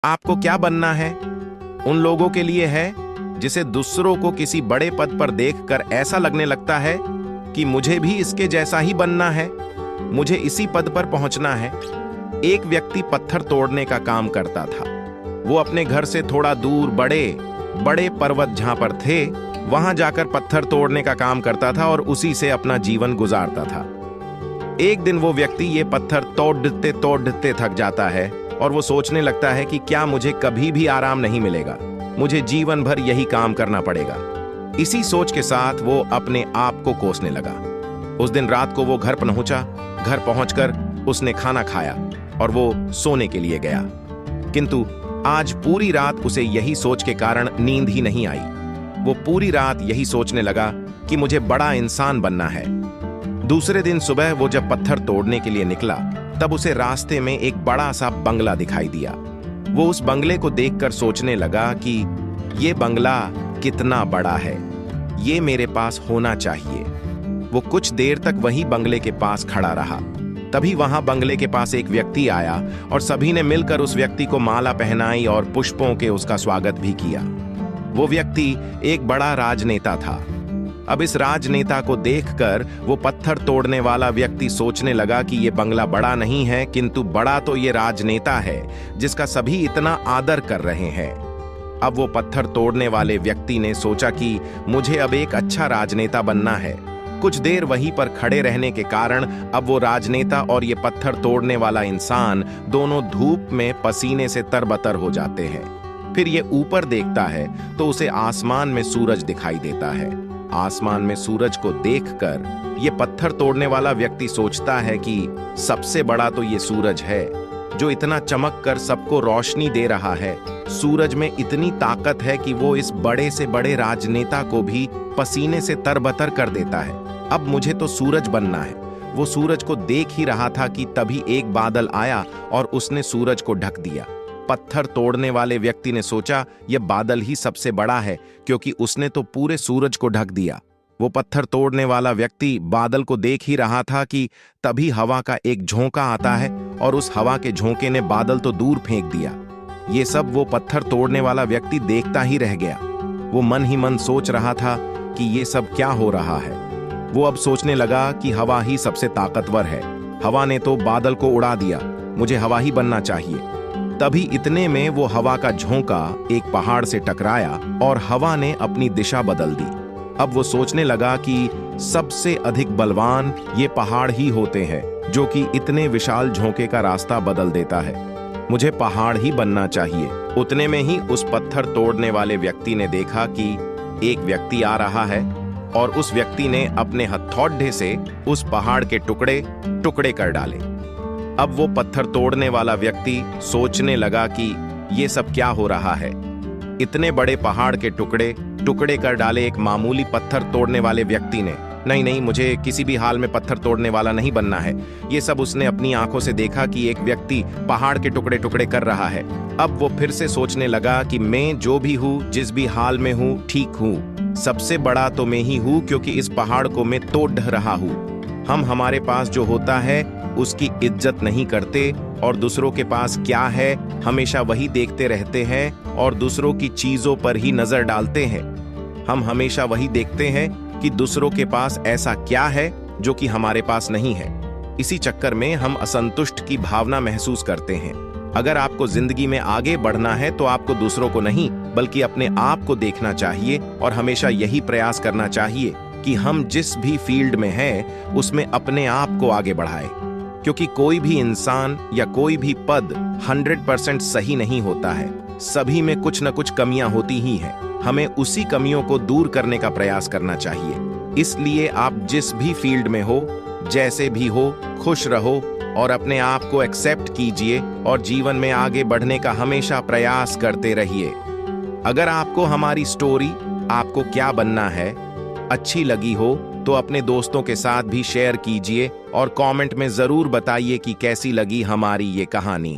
आपको क्या बनना है? उन लोगों के लिए है जिसे दूसरों को किसी बड़े पद पर देखकर ऐसा लगने लगता है कि मुझे भी इसके जैसा ही बनना है, मुझे इसी पद पर पहुंचना है। एक व्यक्ति पत्थर तोड़ने का काम करता था। वो अपने घर से थोड़ा दूर बड़े बड़े पर्वत जहां पर थे, वहां जाकर पत्थर तोड़ने का काम करता था और उसी से अपना जीवन गुजारता था। एक दिन वो व्यक्ति ये पत्थर तोड़ते थक जाता है और वो सोचने लगता है कि क्या मुझे कभी भी आराम नहीं मिलेगा, मुझे जीवन भर यही काम करना पड़ेगा। इसी सोच के साथ वो अपने आप को कोसने लगा। उस दिन रात को वो घर पहुंचा। घर पहुंचकर उसने खाना खाया और वो सोने के लिए गया, किंतु आज पूरी रात उसे यही सोच के कारण नींद ही नहीं आई। वो पूरी रात यही सोचने लगा कि मुझे बड़ा इंसान बनना है। दूसरे दिन सुबह वो जब पत्थर तोड़ने के लिए निकला, तब उसे रास्ते में एक बड़ा सा बंगला दिखाई दिया। वो उस बंगले को देखकर सोचने लगा कि ये बंगला कितना बड़ा है, ये मेरे पास होना चाहिए। वो कुछ देर तक वही बंगले के पास खड़ा रहा। तभी वहां बंगले के पास एक व्यक्ति आया और सभी ने मिलकर उस व्यक्ति को माला पहनाई और पुष्पों के उसका स्वागत भी किया। वो व्यक्ति एक बड़ा राजनेता था। अब इस राजनेता को देखकर वो पत्थर तोड़ने वाला व्यक्ति सोचने लगा कि ये बंगला बड़ा नहीं है, किंतु बड़ा तो ये राजनेता है जिसका सभी इतना आदर कर रहे हैं। अब वो पत्थर तोड़ने वाले व्यक्ति ने सोचा कि मुझे अब एक अच्छा राजनेता बनना है। कुछ देर वहीं पर खड़े रहने के कारण अब वो राजनेता और ये पत्थर तोड़ने वाला इंसान दोनों धूप में पसीने से तरबतर हो जाते हैं। फिर ये ऊपर देखता है तो उसे आसमान में सूरज दिखाई देता है। आसमान में सूरज को देखकर ये पत्थर तोड़ने वाला व्यक्ति सोचता है कि सबसे बड़ा तो ये सूरज है जो इतना चमक कर सबको रोशनी दे रहा है। सूरज में इतनी ताकत है कि वो इस बड़े से बड़े राजनेता को भी पसीने से तरबतर कर देता है। अब मुझे तो सूरज बनना है। वो सूरज को देख ही रहा था कि तभी एक बादल आया और उसने सूरज को ढक दिया। पत्थर तोड़ने वाले व्यक्ति ने सोचा यह बादल ही सबसे बड़ा है, क्योंकि उसने तो पूरे सूरज को ढक दिया। वो पत्थर तोड़ने वाला व्यक्ति बादल को देख ही रहा था कि तभी हवा का एक झोंका आता है और उस हवा के झोंके ने बादल तो दूर फेंक दिया। ये सब वो पत्थर तोड़ने वाला व्यक्ति देखता ही रह गया। वो मन ही मन सोच रहा था कि ये सब क्या हो रहा है। वो अब सोचने लगा कि हवा ही सबसे ताकतवर है। हवा ने तो बादल को उड़ा दिया, मुझे हवा ही बनना चाहिए। तभी इतने में वो हवा का झोंका एक पहाड़ से टकराया और हवा ने अपनी दिशा बदल दी। अब वो सोचने लगा कि सबसे अधिक बलवान ये पहाड़ ही होते हैं जो कि इतने विशाल झोंके का रास्ता बदल देता है। मुझे पहाड़ ही बनना चाहिए। उतने में ही उस पत्थर तोड़ने वाले व्यक्ति ने देखा कि एक व्यक्ति आ रहा है और उस व्यक्ति ने अपने हथौड़े से उस पहाड़ के टुकड़े टुकड़े कर डाले। अब वो पत्थर तोड़ने वाला व्यक्ति सोचने लगा कि ये सब क्या हो रहा है। इतने बड़े पहाड़ के टुकड़े टुकड़े कर डाले एक मामूली पत्थर तोड़ने वाले व्यक्ति ने। नहीं, मुझे किसी भी हाल में पत्थर तोड़ने वाला नहीं बनना है। ये सब उसने अपनी आंखों से देखा कि एक व्यक्ति पहाड़ के टुकड़े टुकड़े कर रहा है। अब वो फिर से सोचने लगा कि मैं जो भी हूँ, जिस भी हाल में हूँ, ठीक हूँ। सबसे बड़ा तो मैं ही हूँ, क्योंकि इस पहाड़ को मैं तोड़ रहा हूँ। हम हमारे पास जो होता है उसकी इज्जत नहीं करते और दूसरों के पास क्या है हमेशा वही देखते रहते हैं और दूसरों की चीजों पर ही नजर डालते हैं। हम हमेशा वही देखते हैं कि दूसरों के पास ऐसा क्या है जो कि हमारे पास नहीं है। इसी चक्कर में हम असंतुष्ट की भावना महसूस करते हैं। अगर आपको जिंदगी में आगे बढ़ना है तो आपको दूसरों को नहीं बल्कि अपने आप को देखना चाहिए और हमेशा यही प्रयास करना चाहिए कि हम जिस भी फील्ड में हैं उसमें अपने आप को आगे बढ़ाएं। क्योंकि कोई भी इंसान या कोई भी पद 100% सही नहीं होता है। सभी में कुछ न कुछ कमियां होती ही हैं। हमें उसी कमियों को दूर करने का प्रयास करना चाहिए। इसलिए आप जिस भी फील्ड में हो, जैसे भी हो, खुश रहो और अपने आप को एक्सेप्ट कीजिए और जीवन में आगे बढ़ने का हमेशा प्रयास करते रहिए। अगर आपको हमारी स्टोरी आपको क्या बनना है अच्छी लगी हो तो अपने दोस्तों के साथ भी शेयर कीजिए और कमेंट में जरूर बताइए कि कैसी लगी हमारी ये कहानी।